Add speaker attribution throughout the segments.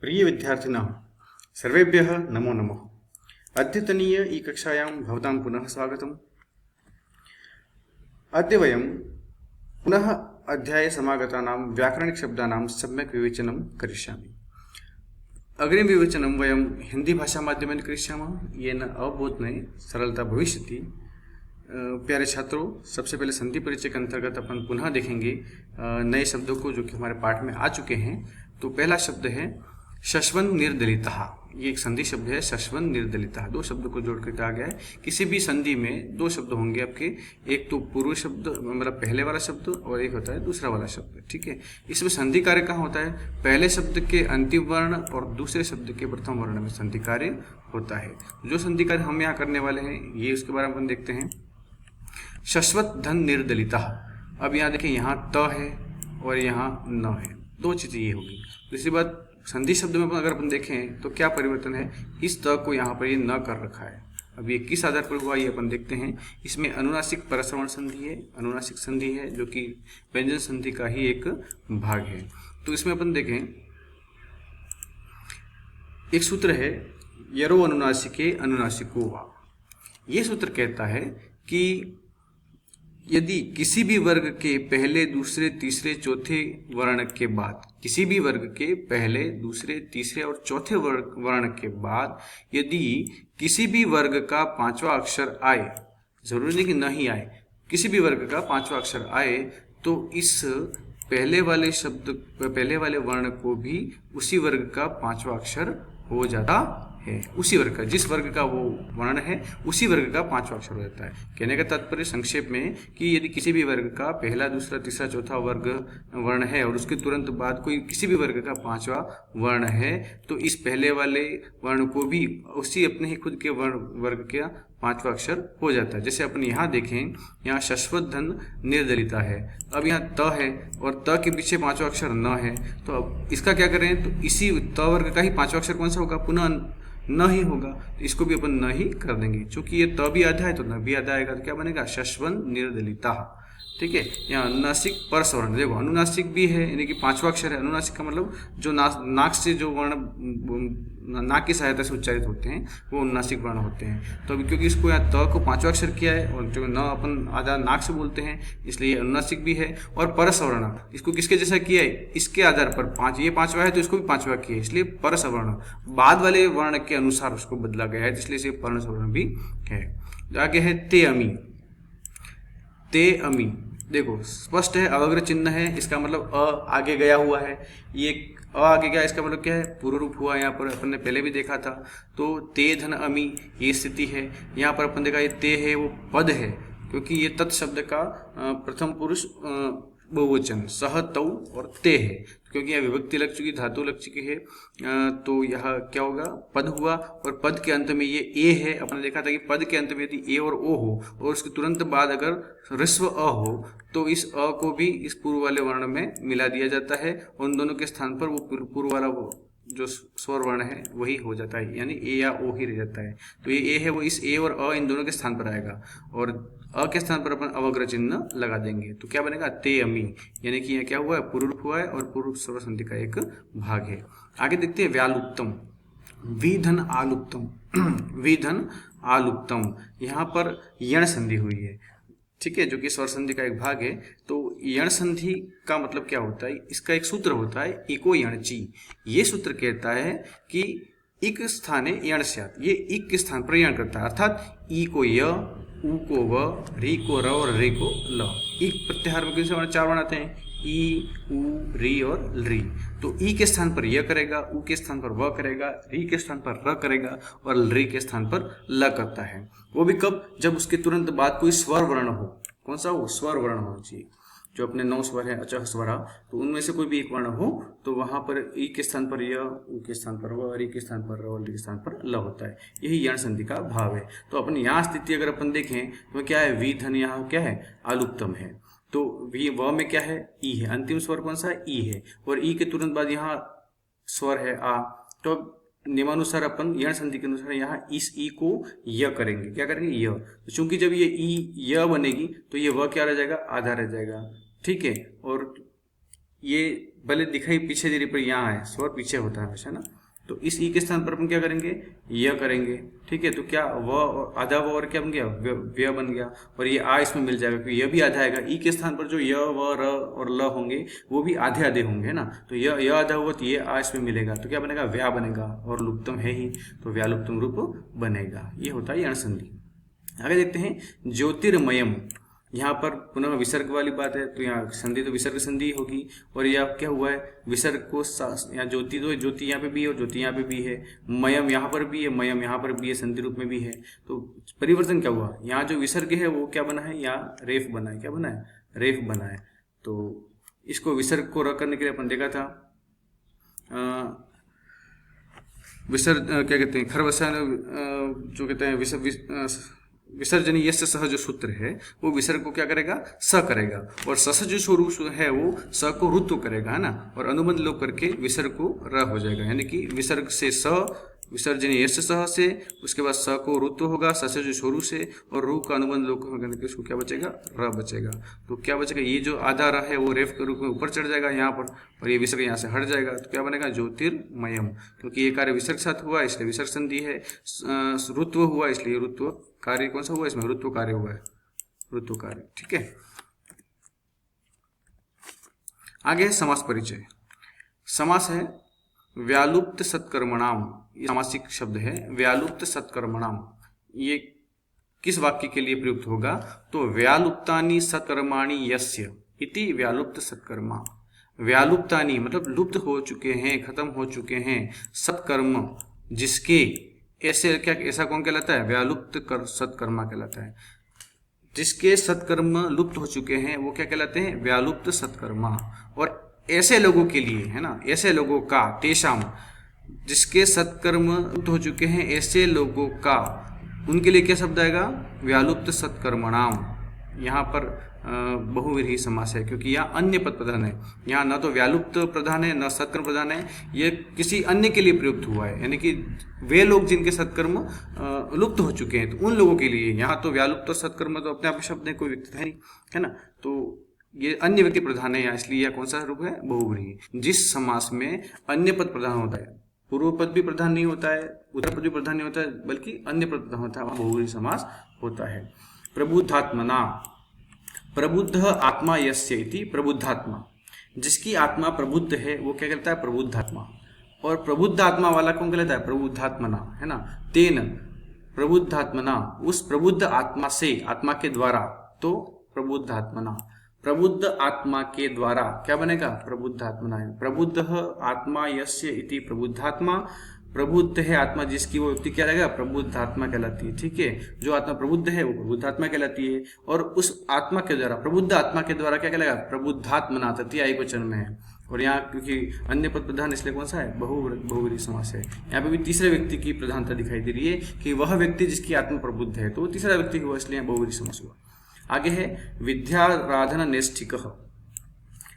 Speaker 1: प्रिय विद्यार्थिनः सर्वेभ्यः नमो नमः। अद्यतनीय ई कक्षायां भवतां पुनः स्वागतम्। अद्य वयं पुनः अध्यायसमागतानां व्याकरणिकशब्दानां सम्यक् विवेचनं करिष्यामि। अग्रिमविवेचनं वयं हिन्दीभाषामाध्यमेन करिष्यामः, येन अवबोधने सरलता भविष्यति। प्यारे छात्रों, सबसे पहले संधि परिचय के अंतर्गत अपन पुनः देखेंगे नए शब्दों को जो कि हमारे पाठ में आ चुके हैं। तो पहला शब्द है शश्वन निर्दलितः। ये एक संधि शब्द है, शश्वन निर्दलितः। दो शब्दों को जोड़ कर कहा गया है। किसी भी संधि में दो शब्द होंगे आपके, एक तो पूर्व शब्द मतलब पहले वाला शब्द और एक होता है दूसरा वाला शब्द। ठीक है, इसमें संधि कार्य कहाँ होता है? पहले शब्द के अंतिम वर्ण और दूसरे शब्द के प्रथम वर्ण में संधि कार्य होता है। जो संधि कार्य हम यहाँ करने वाले हैं ये उसके बारे में अपन देखते हैं। शश्वत धन निर्दलितः। अब यहाँ देखें, यहाँ त है और यहाँ न है, दो चीजें ये होगी। दूसरी बात, संधि शब्द में अगर अपन देखें तो क्या परिवर्तन है, इस त को यहाँ पर ये न कर रखा है। अब ये किस आधार पर हुआ ये अपन देखते हैं। इसमें अनुनासिक परसवर्ण संधि है, अनुनासिक संधि है जो कि व्यंजन संधि का ही एक भाग है। तो इसमें अपन देखें, एक सूत्र है यरो अनुनासिके अनुनासिको वा। ये सूत्र कहता है कि यदि किसी भी वर्ग के पहले दूसरे तीसरे चौथे वर्ण के बाद, किसी भी वर्ग के पहले दूसरे तीसरे और चौथे वर्ण के बाद यदि किसी भी वर्ग का पांचवा अक्षर आए, जरूरी नहीं कि नहीं आए, किसी भी वर्ग का पांचवा अक्षर आए, तो इस पहले वाले शब्द पहले वाले वर्ण को भी उसी वर्ग का पांचवा अक्षर हो जाता है। उसी वर्ग का, जिस वर्ग का वो वर्ण है उसी वर्ग का पांचवा अक्षर हो जाता है। कहने का तात्पर्य संक्षेप में कि यदि किसी भी वर्ग का पहला दूसरा तीसरा चौथा वर्ण है और उसके तुरंत बाद कोई किसी भी वर्ग का पांचवा वर्ण है, तो इस पहले वाले वर्ण को भी उसी अपने ही खुद के वर्ग का पांचवा अक्षर हो जाता है। जैसे अपन यहाँ देखें, यहाँ शश्वत धन निर्दलिता है। अब यहाँ त है और त के पीछे पांचवा अक्षर न है, तो अब इसका क्या करें, तो इसी त वर्ग का ही पांचवा अक्षर कौन सा होगा, पुनः न ही होगा। तो इसको भी अपन न ही कर देंगे। चूंकि ये त भी आधा है तो न भी आधा आएगा, तो क्या बनेगा, शश्वन निर्दलिता। ठीक है, यहाँ अनुनासिक परसवर्ण, देखो अनुनासिक भी है यानी कि पांचवा अक्षर है। अनुनासिक का मतलब जो नाक से जो वर्ण नाक की सहायता से उच्चारित होते हैं वो अनुनासिक वर्ण होते हैं। तो अभी क्योंकि इसको यहाँ त को पांचवा अक्षर किया है और जो न अपन आधा नाक से बोलते हैं, इसलिए अनुनासिक भी है। और परसवर्ण, इसको किसके जैसा किया है, इसके आधार पर ये पांचवा है तो इसको भी पांचवा किया है, इसलिए परसवर्ण बाद वाले वर्ण के अनुसार उसको बदला गया है, इसलिए इसे परसवर्ण भी है। आगे है ते अमी। ते अमी, देखो स्पष्ट है, अवग्र चिन्ह है, इसका मतलब अ आगे गया हुआ है। ये अ आगे गया, इसका मतलब क्या है, पूर्व रूप हुआ। यहाँ पर अपन ने पहले भी देखा था। तो ते धन अमी ये स्थिति है। यहाँ पर अपन देखा ये ते है वो पद है, क्योंकि ये तत् शब्द का प्रथम पुरुष बहुवचन सह तौ और ते है, क्योंकि यह विभक्ति लग चुकी, धातु लग चुकी है। तो यह क्या होगा, पद हुआ। और पद के अंत में ये ए है। अपने देखा था कि पद के अंत में यदि ए और ओ हो और उसके तुरंत बाद अगर ऋस्व अ हो तो इस अ को भी इस पूर्व वाले वर्ण में मिला दिया जाता है। उन दोनों के स्थान पर वो पूर्व वाला वो जो स्वर वर्ण है वही हो जाता है, यानी ए या ओ ही रह जाता है। तो ये ए है वो इस ए और अ इन दोनों के स्थान पर आएगा और अ के स्थान पर अपन अवग्र चिन्ह लगा देंगे। तो क्या बनेगा, ते अमी, यानी कि यह क्या हुआ है, पूर्व रूप हुआ है और पूर्व स्वर संधि का एक भाग है। आगे देखते हैं व्यालुप्तम, विधन आलुप्तम। विधन आलुप्तम, यहाँ पर यण संधि हुई है। ठीक है, जो कि स्वर संधि का एक भाग है। तो यण संधि का मतलब क्या होता है, इसका एक सूत्र होता है इको यणची। ये सूत्र कहता है कि इक स्थाने यण स्यात्, ये इक के स्थान पर यण करता है, अर्थात ई को य, उ को व, री को र और रे को ल। इक प्रत्याहार में किन से वर्ण, चार वर्ण आते हैं, ई, उ, री और री। तो ई के स्थान पर य करेगा, उ के स्थान पर व करेगा, री के स्थान पर र करेगा और री के स्थान पर ल करता है। वो भी कब, जब उसके तुरंत बाद कोई स्वर वर्ण हो। कौन सा हो, स्वर वर्ण होना चाहिए। जो अपने 9 स्वर है अचः स्वरा, तो उनमें से कोई भी एक वर्ण हो तो वहां पर ई के स्थान पर य, उ के स्थान पर व, री के स्थान पर र और ली के स्थान पर ल होता है। यही यण संधि का भाव है। तो अपन यहाँ स्थिति अगर अपन देखें तो क्या है, वी धन यहाँ क्या है, आलुप्तम है। तो वी व में क्या है, ई है, अंतिम स्वर कौन सा है, ई है। और ई के तुरंत बाद यहाँ स्वर है आ। तो नियमानुसार अपन यण संधि के अनुसार यहाँ इस ई को य करेंगे। क्या करेंगे, य। तो चूंकि जब ये ई य बनेगी तो ये व क्या रह जाएगा, आधा रह जाएगा। ठीक है, और ये भले दिखाई पीछे दे रही पर यहाँ है, स्वर पीछे होता है हमेशा ना। तो इस ई के स्थान पर अपन क्या करेंगे, य करेंगे, ठीक है। तो क्या व आधा व और क्या बन गया, व्य बन गया, और ये आ इसमें मिल जाएगा क्योंकि यह भी आधा आएगा। ई के स्थान पर जो य व र और ल होंगे वो भी आधे आधे होंगे, है ना। तो य आधा हुआ तो ये आ इसमें मिलेगा, तो क्या बनेगा, व्या बनेगा, और लुप्तम है ही तो व्यालुप्तम रूप बनेगा। ये होता है यण संधि। आगे देखते हैं ज्योतिर्मयम। यहाँ पर पुनः विसर्ग वाली बात है, तो यहाँ संधि तो विसर्ग संधि होगी, और यह क्या हुआ है, विसर्ग को यहाँ ज्योति, तो ज्योति यहाँ पे भी है और ज्योति यहाँ पे भी है, मयम यहाँ पर भी है, मयम यहाँ पर भी है, संधि रूप में भी है। तो परिवर्तन क्या हुआ, यहाँ जो विसर्ग है वो क्या बना है, यहाँ रेफ बना है, क्या बना है, रेफ बना है। तो इसको विसर्ग को रख करने के लिए अपन देखा था विसर्ग क्या कहते हैं, खरवसा जो कहते हैं विसर्जन यस्य सह जो सूत्र है वो विसर्ग को क्या करेगा, स करेगा, और सस जो स्वरूप है वो स को रुत्व करेगा, है ना। और अनुबंध लोप करके विसर्ग को र हो जाएगा, यानी कि विसर्ग से स, विसर्जन यस्य सह से, उसके बाद स को रुत्व होगा, स जो स्वरूप से, और रू का अनुबंध लोप करने के उसको क्या बचेगा, र बचेगा। तो क्या बचेगा, ये जो आधा र है वो रेफ के रूप में ऊपर चढ़ जाएगा यहाँ पर, और ये विसर्ग यहाँ से हट जाएगा, तो क्या बनेगा, ज्योतिर्मयम। क्योंकि ये कार्य विसर्ग साथ हुआ इसलिए विसर्ग संधि है, रुत्व हुआ इसलिए रुत्व कार्य कौन सा हुआ, इसमें रुत्व कार्य हुआ है, रुत्व कार्य, ठीक है। आगे समास परिचय। समास है व्यालुप्त सत्कर्मणाम, ये सामासिक शब्द है, व्यालुप्त सत्कर्मणाम। ये किस वाक्य के लिए प्रयुक्त होगा, तो व्यालुप्तानि सत्कर्माणि यस्य इति व्यालुप्त सत्कर्मा। व्यालुप्तानि मतलब लुप्त हो चुके हैं, खत्म हो चुके हैं, सत्कर्म जिसके, ऐसे क्या, ऐसा कौन कहलाता है, व्यालुप्त सत्कर्मा कहलाता है। जिसके सत्कर्म लुप्त हो चुके हैं वो क्या कहलाते हैं, व्यालुप्त सत्कर्मा। और ऐसे लोगों के लिए, है ना, ऐसे लोगों का, तेषाम, जिसके सत्कर्म लुप्त हो चुके हैं ऐसे लोगों का, उनके लिए क्या शब्द आएगा, व्यालुप्त सत्कर्मणाम। यहाँ पर बहुव्रीहि समास है क्योंकि यहाँ अन्य पद प्रधान है, यहाँ न तो व्यालुप्त प्रधान है न सत्कर्म प्रधान है, ये किसी अन्य के लिए प्रयुक्त हुआ है, यानी कि वे लोग जिनके सत्कर्म लुप्त हो चुके हैं तो उन लोगों के लिए। यहाँ तो व्यालुप्त और सत्कर्म तो अपने आप शब्द है, कोई व्यक्ति है नहीं, है ना। तो ये अन्य व्यक्ति प्रधान है यहाँ, इसलिए यह कौन सा रूप है, बहुव्रीहि। जिस समास में अन्य पद प्रधान होता है, पूर्व पद भी प्रधान नहीं होता है, उत्तर पद भी प्रधान नहीं होता है, बल्कि अन्य पद प्रधान होता है, वहाँ बहुव्रीहि समास होता है। प्रबुद्धात्मना, प्रबुद्ध आत्मा यस्य इति प्रबुद्धात्मा। जिसकी आत्मा प्रबुद्ध है वो क्या कहलाता है, प्रबुद्धात्मा। और प्रबुद्ध आत्मा वाला कौन कहलाता है, प्रबुद्धात्मना, है ना। तेन प्रबुद्धात्मना, उस प्रबुद्ध आत्मा से, आत्मा के द्वारा, तो प्रबुद्धात्मना, प्रबुद्ध आत्मा के द्वारा क्या बनेगा, प्रबुद्धात्मना। प्रबुद्ध आत्मा यस्य इति प्रबुद्धात्मा, प्रबुद्ध है आत्मा जिसकी, वो व्यक्ति क्या रहेगा, प्रबुद्धात्मा कहलाती है, ठीक है। जो आत्मा प्रबुद्ध है वो प्रबुद्धात्मा कहलाती है, और उस आत्मा के द्वारा, प्रबुद्ध आत्मा के द्वारा क्या कहलाएगा, प्रबुद्धात्मना, तृतीय एकवचन में है। और यहाँ क्योंकि अन्य पद प्रधान इसलिए कौन सा है, बहुव्रीहि समास है। यहाँ पे भी तीसरे व्यक्ति की प्रधानता दिखाई दे रही है कि वह व्यक्ति जिसकी आत्मा प्रबुद्ध है, तो वो तीसरा व्यक्ति हुआ, इसलिए बहुव्रीहि समास हुआ। आगे है विद्याराधन नैष्ठिकः।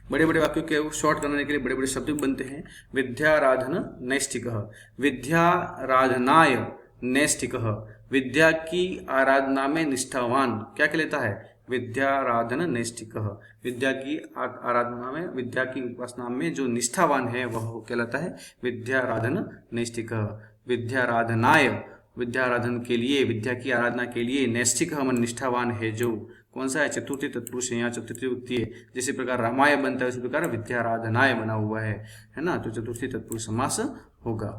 Speaker 1: बड़े बड़े वाक्यों के शॉर्ट करने के लिए बड़े बड़े शब्द बनते हैं। विद्याराधन नैष्ठिकः, विद्याराधनाय नैष्ठिकः, विद्या की आराधना में निष्ठावान क्या कहलाता है, विद्याराधन नैष्ठिकः। विद्या की आराधना में, विद्या की उपासना में जो निष्ठावान है वह कहलाता है विद्याराधन नैष्ठिकः। विद्याराधनाय, विद्याराधन के लिए, विद्या की आराधना के लिए, नैष्ठिक मन निष्ठावान है जो, कौन सा है, चतुर्थी तत्पुरुष है, यहाँ चतुर्थी विभक्ति है। जिस प्रकार रामाय बनता है उसी प्रकार विद्याराधनाय बना हुआ है ना, तो चतुर्थी तत्पुरुष समास होगा।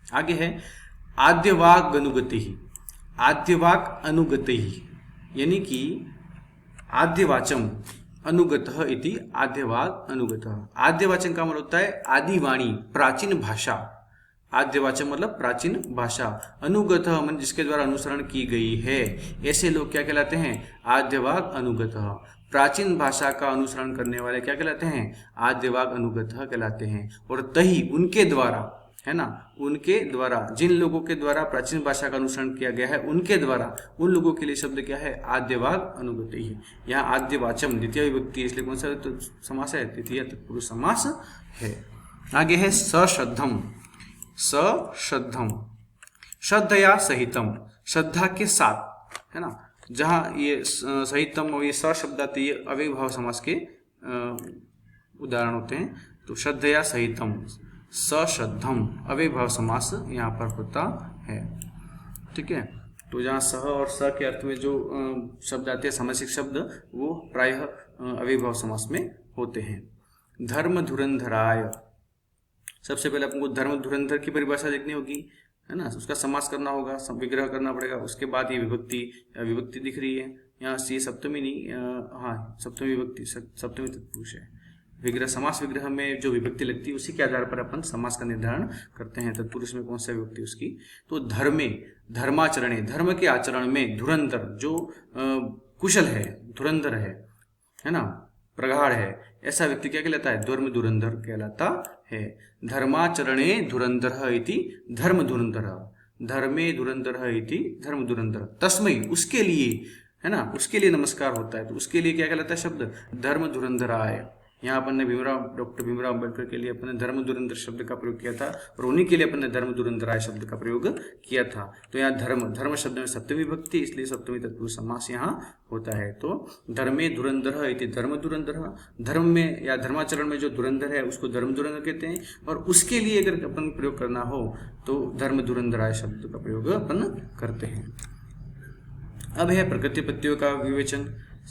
Speaker 1: आगे है आद्यवाग अनुगति। आद्यवाग अनुगति यानी कि आद्यवाचम अनुगतः इति आद्यवाग अनुगतः। आद्यवाचन का मतलब होता है आदिवाणी, प्राचीन भाषा। आद्यवाचन मतलब प्राचीन भाषा, अनुगतः मन जिसके द्वारा अनुसरण की गई है, ऐसे लोग क्या कहलाते हैं, आद्यवाग अनुगतः। प्राचीन भाषा का अनुसरण करने वाले क्या कहलाते हैं, आद्यवाग अनुगतः कहलाते हैं। और तही उनके द्वारा, है ना, उनके द्वारा, जिन लोगों के द्वारा प्राचीन भाषा का अनुसरण किया गया है उनके द्वारा, उन लोगों के लिए शब्द क्या है, आद्यवाग अनुगति है। यहाँ आद्यवाचम द्वितीय विभक्ति, इसलिए कौन सा तो समास है, तृतीय तत्पुरुष समास है। आगे है सश्रद्धम। सश्रद्धम, श्रद्धया सहितम, श्रद्धा के साथ, है ना। जहाँ ये सहितम और ये स शब्द आते हैं, ये अव्ययभाव समास के उदाहरण होते हैं। तो श्रद्धया सहितम, सश्रद्धम, अव्ययभाव समास यहाँ पर होता है। ठीक है, तो जहाँ सह और स के अर्थ में जो शब्द आते हैं सामासिक शब्द, वो प्रायः अव्ययभाव समास में होते हैं। धर्म धुरंधराय, सबसे पहले अपन को धर्म धुरंधर की परिभाषा देखनी होगी, है ना, उसका समास करना होगा, विग्रह करना पड़ेगा। उसके बाद ये विभक्ति दिख रही है यहाँ से, सप्तमी नहीं, हाँ सप्तमी विभक्ति, सप्तमी तत्पुरुष है। विग्रह, समास विग्रह में जो विभक्ति लगती है उसी के आधार पर अपन समास का निर्धारण करते हैं, तत्पुरुष में कौन सा विभक्ति उसकी। तो धर्मे, धर्माचरणे, धर्म के आचरण में, धुरंधर जो कुशल है, धुरंधर है ना, प्रगाढ़ है, ऐसा व्यक्ति क्या कहलाता है? धर्म धुरंधर कहलाता है। धर्माचरणे धुरंधर इति धर्म धुरंधर, धर्मे धुरंधर इति धर्म धुरंधर, तस्मै, उसके लिए, है ना, उसके लिए नमस्कार होता है। तो उसके लिए क्या कहलाता है शब्द? धर्म धुरंधराय। यहाँ अपन ने डॉक्टर भीमराव अम्बेडकर के लिए अपन ने धर्म धुरंधर शब्द का प्रयोग किया था, और उन्हीं के लिए अपन ने धर्म धुरंधराय शब्द का प्रयोग किया था। तो यहाँ धर्म शब्द में सप्तमी विभक्ति, इसलिए सप्तमी तत्पुरुष समास यहाँ होता है। तो धर्मे धुरंधर इति धर्म धुरंधर, धर्म में या धर्माचरण में जो धुरंधर है उसको धर्म धुरंधर कहते हैं, और उसके लिए अगर अपन प्रयोग करना हो तो धर्म धुरंधराय शब्द का प्रयोग अपन करते हैं। अब है प्रकृति प्रत्ययों का विवेचन।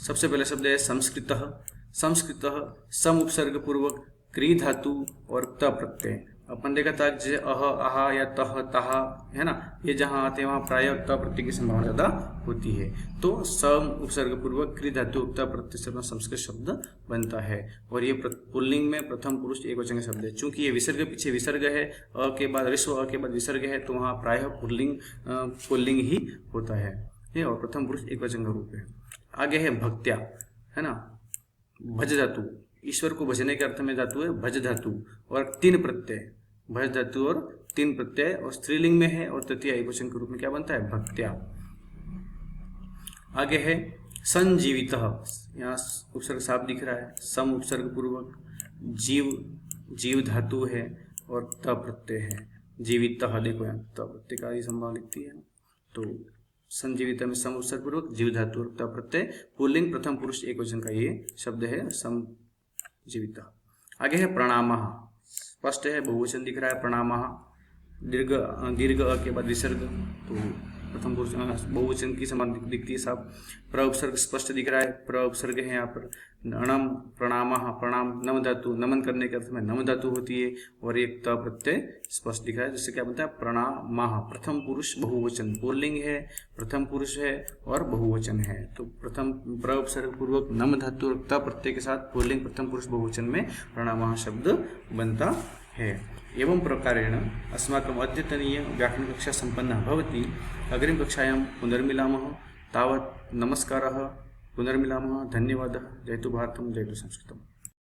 Speaker 1: सबसे पहले शब्द है संस्कृतः। संस्कृतः सम उपसर्ग पूर्वक क्री धातु और त प्रत्यय। अपन देखा था जैसे अह, आहा या तह, तहा, है ना, ये जहाँ आते हैं वहाँ प्राय त प्रत्यय की संभावना ज्यादा होती है। तो सम उपसर्ग पूर्वक क्री धातु त प्रत्यय से संस्कृत शब्द बनता है, और ये पुल्लिंग में प्रथम पुरुष एकवचन का शब्द है। चूंकि ये विसर्ग पीछे विसर्ग है, अ के बाद ऋस्व, अ के बाद विसर्ग है, तो वहाँ प्रायः पुल्लिंग ही होता है, और प्रथम पुरुष एकवचन का रूप है। आगे है भक्त्या, है ना, भज धातु, ईश्वर को भजने के अर्थ में धातु है भज धातु, और तीन प्रत्यय, भज धातु और तीन प्रत्यय, और स्त्रीलिंग में है, और तृतीय एकवचन के रूप में क्या बनता है? भक्त्या। आगे है संजीवितः, यहाँ उपसर्ग साफ दिख रहा है, सम उपसर्ग पूर्वक, जीव धातु है और त प्रत्यय है। जीवितः, देखो यहाँ त प्रत्यय का ही संभावना लिखती है। तो संजीवित में सम उपसर्ग पूर्वक, जीव धातु और त प्रत्यय, पुल्लिंग प्रथम पुरुष एकवचन का ये शब्द है संजीवित। आगे है प्रणामः, स्पष्ट है, बहुवचन दिख रहा है प्रणामः, दीर्घ अ के बाद विसर्ग, तो प्रथम पुरुष बहुवचन की समान दिखती है साफ। प्र उपसर्ग स्पष्ट दिख रहा है, प्र उपसर्ग है यहाँ पर। नम, प्रणामः, प्रणाम, नम धातु, नमन करने के अर्थ में नम धातु होती है, और एक त प्रत्यय स्पष्ट दिख रहा है, जिससे क्या बनता है? प्रणामः, प्रथम पुरुष बहुवचन, पुल्लिंग है, प्रथम पुरुष है और बहुवचन है। तो प्रथम प्र उपसर्ग पूर्वक नम धातु और त प्रत्यय के साथ पुल्लिंग प्रथम पुरुष बहुवचन में प्रणामः शब्द बनता है। एवं प्रकारेण अस्माकम् अद्यतनीय व्याकरण कक्षा संपन्ना भवति। अग्रिम कक्षायां पुनर्मिलामः। तावत् नमस्कारः, पुनर्मिलामः, धन्यवादः। जयतु भारतम्, जयतु संस्कृतम्।